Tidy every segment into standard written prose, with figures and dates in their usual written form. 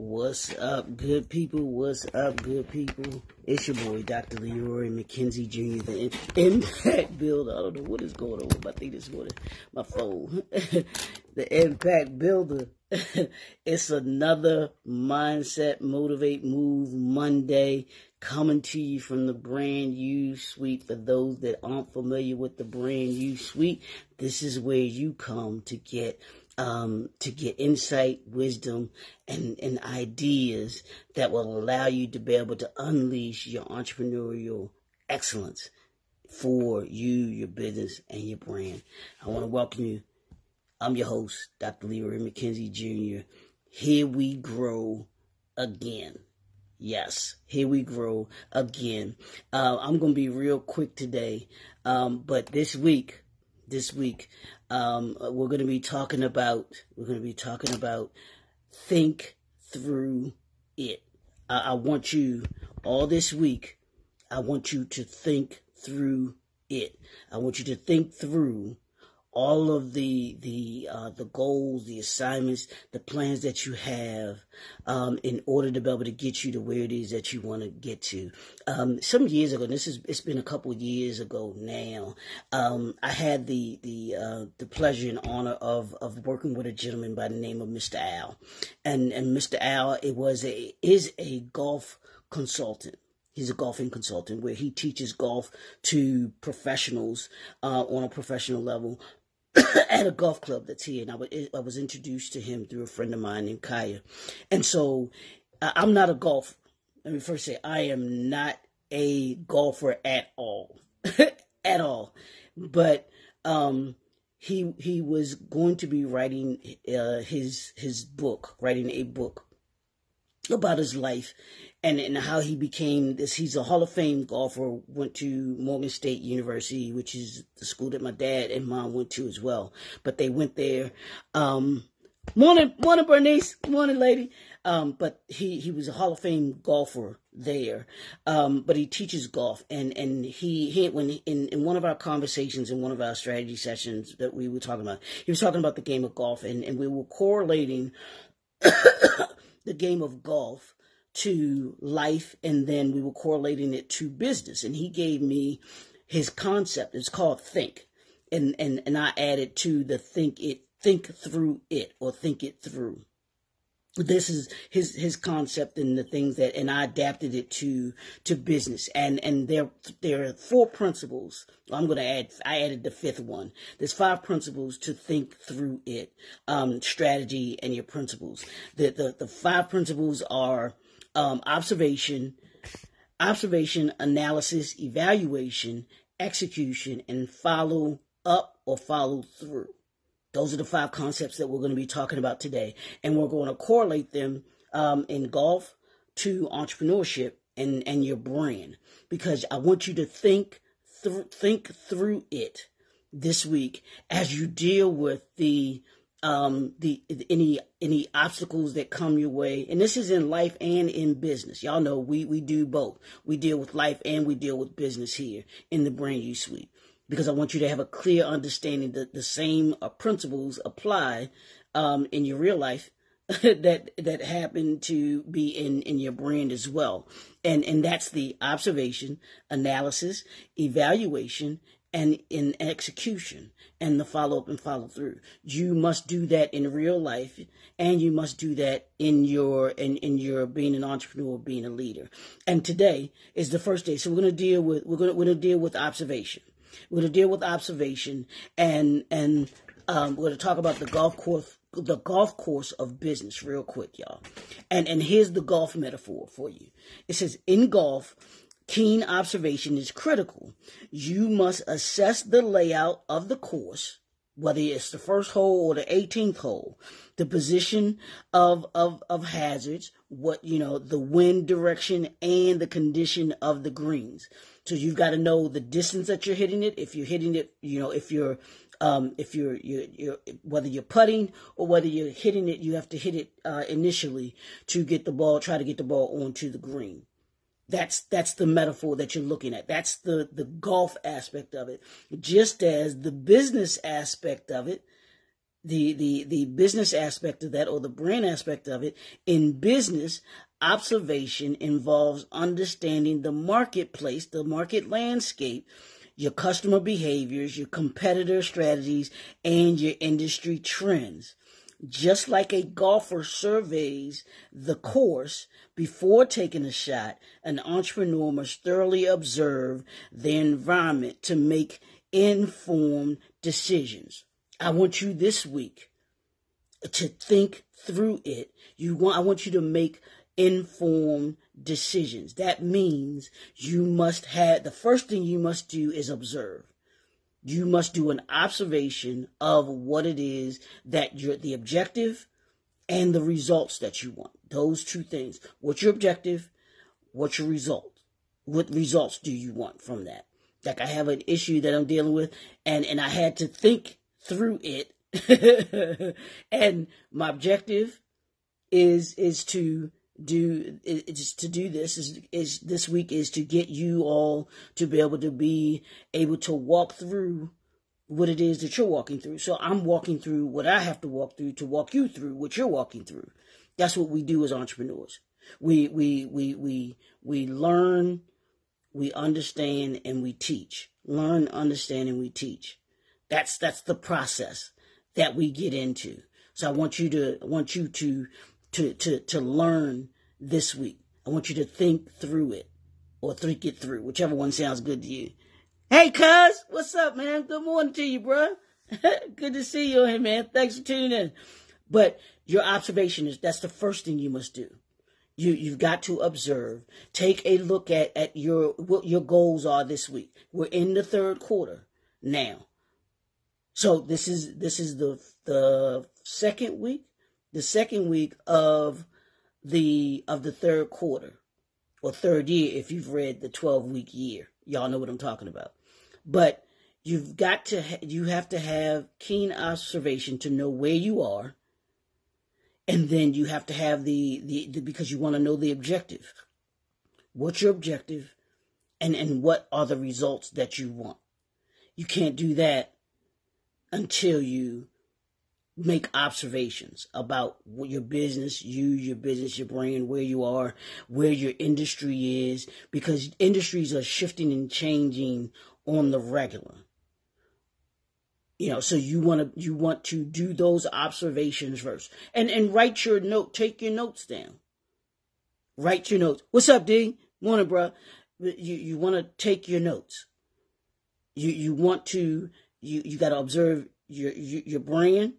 What's up, good people? What's up, good people? It's your boy, Dr. Leroy McKenzie Jr., the Impact Builder. I don't know what is going on with my thing this morning. My phone. The Impact Builder. It's another Mindset, Motivate, Move Monday coming to you from the Brand You Suite. For those that aren't familiar with the Brand You Suite, this is where you come to get insight, wisdom, and ideas that will allow you to be able to unleash your entrepreneurial excellence for you, your business, and your brand. I want to welcome you. I'm your host, Dr. Leroy McKenzie Jr. Here we grow again. Yes, here we grow again. I'm going to be real quick today, but this week, we're going to be talking about think through it. I want you all this week. I want you to think through it. I want you to think through all of the goals, the assignments, the plans that you have in order to be able to get you to where it is that you want to get to. Some years ago, it's been a couple of years ago now, I had the pleasure and honor of working with a gentleman by the name of Mr. Al. And Mr. Al is a golf consultant. He's a golfing consultant where he teaches golf to professionals on a professional level at a golf club that's here. And I was introduced to him through a friend of mine named Kaya. And so I'm not a golfer. Let me first say I am not a golfer at all. At all. But he was going to be writing his book, writing a book about his life and how he became this. He's a Hall of Fame golfer, went to Morgan State University, which is the school that my dad and mom went to as well. But they went there. Morning, Bernice. Morning, lady. But he was a Hall of Fame golfer there. But he teaches golf. And he when in one of our conversations, in one of our strategy sessions that we were talking about, he was talking about the game of golf, and we were correlating the game of golf to life, and then we were correlating it to business. And he gave me his concept. It's called think. And I added to the think through it, or think it through. This is his concept and the things and I adapted it to business. And there are 4 principles. I added the 5th one. There's 5 principles to think through it, strategy and your principles. The 5 principles are observation, analysis, evaluation, execution, and follow up or follow through. Those are the 5 concepts that we're going to be talking about today. And we're going to correlate them in golf to entrepreneurship and your brand. Because I want you to think through it this week as you deal with any obstacles that come your way. And this is in life and in business. Y'all know we do both. We deal with life and we deal with business here in the Brand You Suite. Because I want you to have a clear understanding that the same principles apply in your real life that happen to be in your brand as well. And that's the observation, analysis, evaluation, and in execution, and the follow-up and follow-through. You must do that in real life, and you must do that in your being an entrepreneur, being a leader. And today is the first day, so we're going to deal with observation. We're going to deal with observation, and we're going to talk about the golf course of business real quick, y'all. And here's the golf metaphor for you. It says, in golf, keen observation is critical. You must assess the layout of the course, whether it's the first hole or the 18th hole, the position of hazards, the wind direction, and the condition of the greens. So you've got to know the distance that you're hitting it. If you're hitting it, if you're whether you're putting or whether you're hitting it, you have to hit it initially to try to get the ball onto the green. That's the metaphor that you're looking at. That's the golf aspect of it. Just as the business aspect of it the business aspect of that, or the brand aspect of it. In business, observation involves understanding the marketplace, the market landscape, your customer behaviors, your competitor strategies, and your industry trends. Just like a golfer surveys the course before taking a shot, an entrepreneur must thoroughly observe the environment to make informed decisions. I want you this week to think through it. I want you to make informed decisions. That means the first thing you must do is observe. You must do an observation of what it is that the objective and the results that you want. Those two things. What's your objective? What's your result? What results do you want from that? Like, I have an issue that I'm dealing with, and I had to think through it. And my objective is to do this week is to get you all to be able to walk through what it is that you're walking through. So I'm walking through what I have to walk through to walk you through what you're walking through. That's what we do as entrepreneurs. We learn, we understand, and we teach. Learn, understand, and we teach. That's the process that we get into. So I want you to learn this week. I want you to think through it, or think it through, whichever one sounds good to you. Hey, cuz, what's up, man? Good morning to you, bro. Good to see you here, man. Thanks for tuning in. But your observation that's the first thing you must do. You've got to observe. Take a look at what your goals are this week. We're in the third quarter now. So this is the second week. The second week of the third quarter, or third year if you've read the 12-week year. Y'all know what I'm talking about. But you have to have keen observation to know where you are, and then you have to have because you want to know the objective. What's your objective, and what are the results that you want? You can't do that until you make observations about what your business, your brand, where you are, where your industry is, because industries are shifting and changing on the regular. So you want to do those observations first, and write your note. Take your notes down. Write your notes. What's up, D? Morning, bro. You want to take your notes. You got to observe your brand.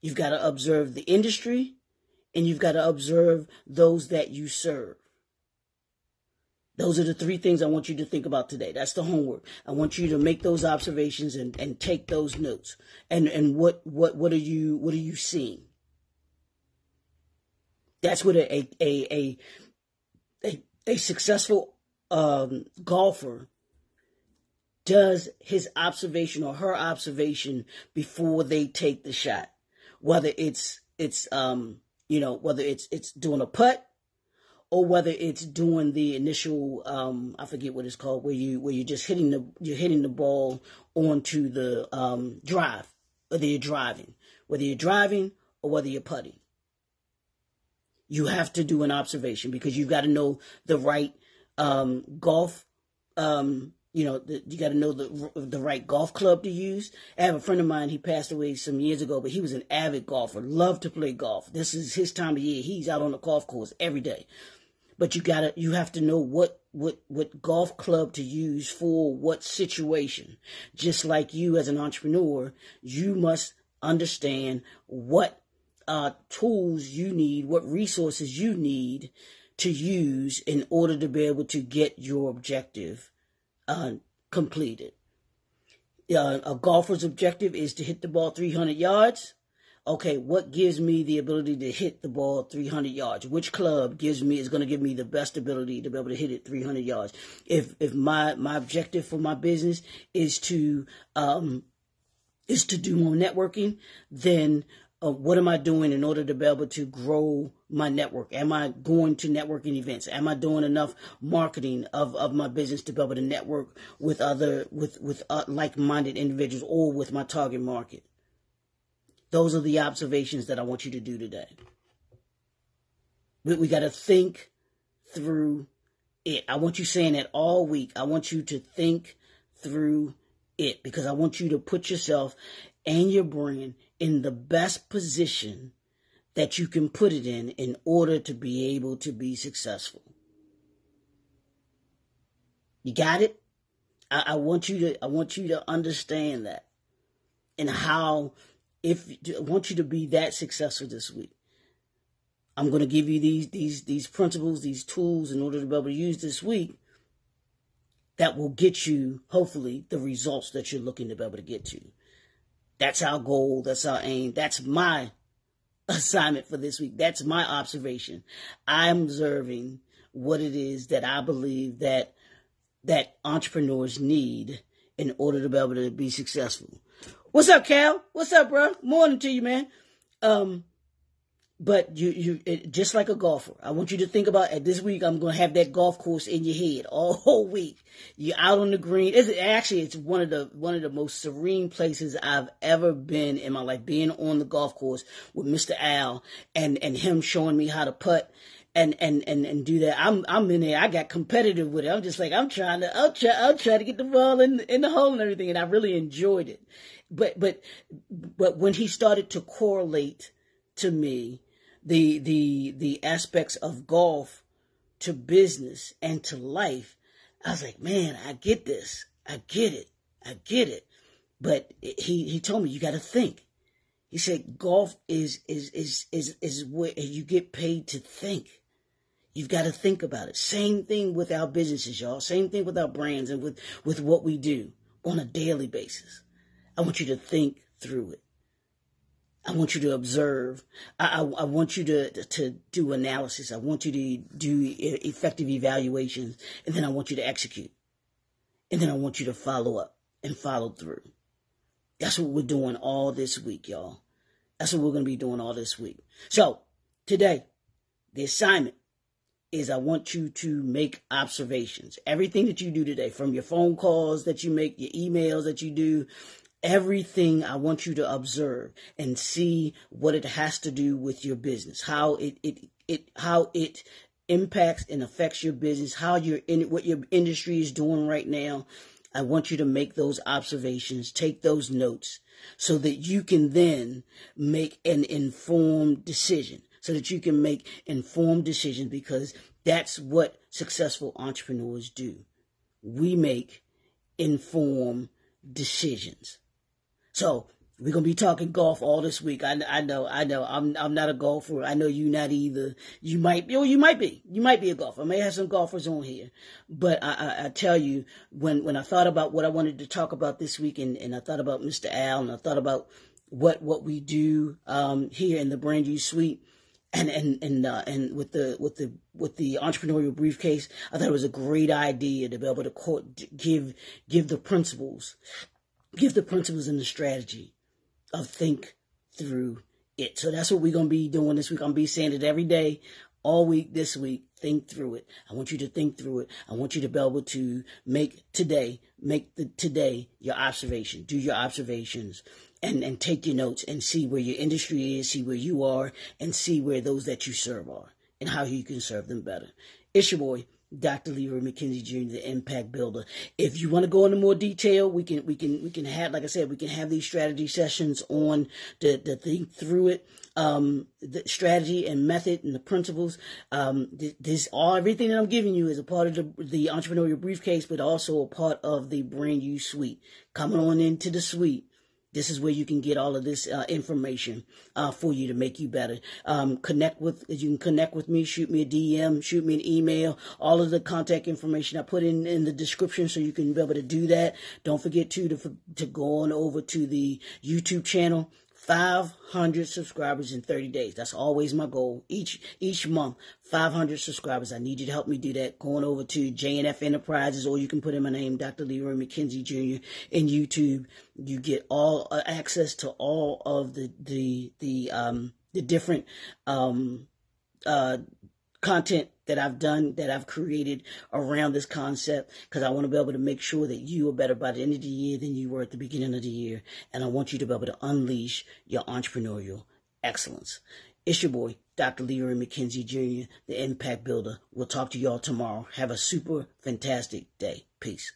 You've got to observe the industry, and you've got to observe those that you serve. Those are the three things I want you to think about today. That's the homework. I want you to make those observations and take those notes. And what are you seeing? That's what a successful golfer does, his observation or her observation before they take the shot. Whether it's doing a putt, or whether it's doing the initial, I forget what it's called, where you're just hitting the ball onto the drive, whether you're driving or whether you're putting. You have to do an observation, because you've got to know the right golf. You got to know the right golf club to use. I have a friend of mine, he passed away some years ago, but he was an avid golfer, loved to play golf. This is his time of year. He's out on the golf course every day. But you have to know what golf club to use for what situation. Just like you as an entrepreneur, you must understand what tools you need, what resources you need to use in order to be able to get your objective completed. A golfer's objective is to hit the ball 300 yards. Okay, what gives me the ability to hit the ball 300 yards? Which club is going to give me the best ability to be able to hit it 300 yards? If my objective for my business is to do more networking, then what am I doing in order to be able to grow my network? Am I going to networking events? Am I doing enough marketing of my business to be able to network with like-minded individuals, or with my target market? Those are the observations that I want you to do today. We got to think through it. I want you saying that all week. I want you to think through it, because I want you to put yourself and your brand in the best position that you can put it in order to be able to be successful. You got it? I want you to understand that, and how, I want you to be that successful this week. I'm going to give you these principles, these tools in order to be able to use this week that will get you, hopefully, the results that you're looking to be able to get to. That's our goal. That's our aim. That's my assignment for this week. That's my observation. I'm observing what it is that I believe that entrepreneurs need in order to be able to be successful. What's up, Cal? What's up, bro? Morning to you, man. But you just like a golfer, I want you to think about this week. I'm going to have that golf course in your head all whole week. You're out on the green. It's one of the most serene places I've ever been in my life. Being on the golf course with Mr. Al and him showing me how to putt and do that. I'm in there. I got competitive with it. I'm just like, I'll try to get the ball in the hole and everything. And I really enjoyed it. But when he started to correlate to me the aspects of golf to business and to life, I was like, man, I get this. I get it. But he told me, you got to think. He said, golf is where you get paid to think. You've got to think about it. Same thing with our businesses, y'all. Same thing with our brands and with what we do on a daily basis. I want you to think through it. I want you to observe. I want you to do analysis. I want you to do effective evaluations. And then I want you to execute. And then I want you to follow up and follow through. That's what we're doing all this week, y'all. That's what we're going to be doing all this week. So today, the assignment is I want you to make observations. Everything that you do today, from your phone calls that you make, your emails that you do, everything I want you to observe and see what it has to do with your business, how it impacts and affects your business, what your industry is doing right now. I want you to make those observations, take those notes, so that you can then make an informed decision. Because that's what successful entrepreneurs do. We make informed decisions. So we're going to be talking golf all this week. I know. I'm not a golfer. I know you not either. You might be a golfer. I may have some golfers on here, but I tell you, when I thought about what I wanted to talk about this week, and I thought about Mr. Al, and I thought about what we do here in the Brand You Suite, and with the entrepreneurial briefcase, I thought it was a great idea to be able to give the principles. Give the principles and the strategy of think through it. So that's what we're going to be doing this week. I'm going to be saying it every day, all week this week. Think through it. I want you to think through it. I want you to be able to make today your observation. Do your observations and take your notes and see where your industry is, see where you are, and see where those that you serve are and how you can serve them better. It's your boy, Dr. Leroy McKenzie Jr., the Impact Builder. If you want to go into more detail, we can have, like I said, we can have these strategy sessions on the think through it, the strategy and method and the principles. Everything that I'm giving you is a part of the entrepreneurial briefcase, but also a part of the Brand You Suite. Coming on into the suite. This is where you can get all of this information for you to make you better. You can connect with me, shoot me a DM, shoot me an email. All of the contact information I put in the description, so you can be able to do that. Don't forget to go on over to the YouTube channel. 500 subscribers in 30 days. That's always my goal. Each month, 500 subscribers. I need you to help me do that. Going over to JNF Enterprises, or you can put in my name, Dr. Leroy McKenzie Jr. in YouTube. You get all access to all of the different content that I've done, that I've created around this concept, because I want to be able to make sure that you are better by the end of the year than you were at the beginning of the year. And I want you to be able to unleash your entrepreneurial excellence. It's your boy, Dr. Leroy McKenzie Jr., the Impact Builder. We'll talk to y'all tomorrow. Have a super fantastic day. Peace.